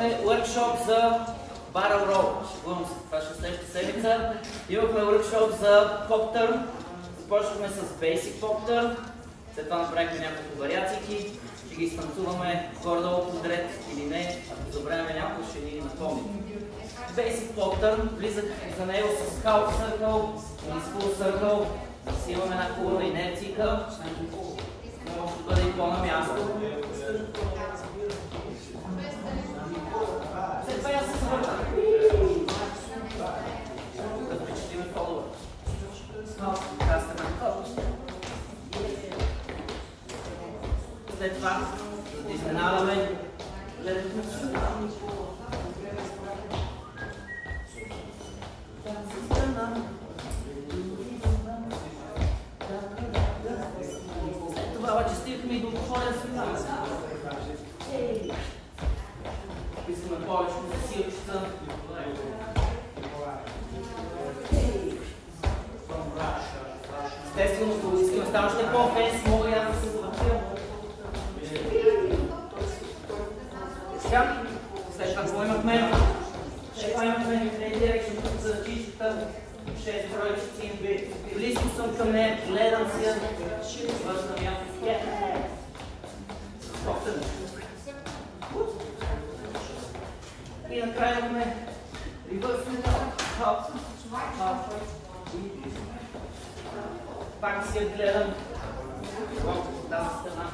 имахме workshop за barrel roll. Шегувам се, това ще следващата седмица. Имахме workshop за pop turn. Започнахме с basic pop turn. След това направихме няколко вариации. Ще ги станцуваме горе-долу подред или не. Ако забравяме някой, ще ни напомни. Basic pop turn. Влизах за него с half circle или с full circle. Засилваме една хубава инерцийка. Може да бъде и по-на място. След това я се завърна. Да впечатлиме фолуър. След това да изненадаме гледането. След това обаче стигахме и до отворен света. Искаме повече за силчета. Естествено, ако искаме да става още по-фенс, мога и аз да се завъртя. Сега, след това имахме Trade Direction тук за чичката, 6 бройчици. Близко съм към нея, гледам си я, вършна място с тя. И накрая имаме ревърсване, пак си я гледам от тази страна.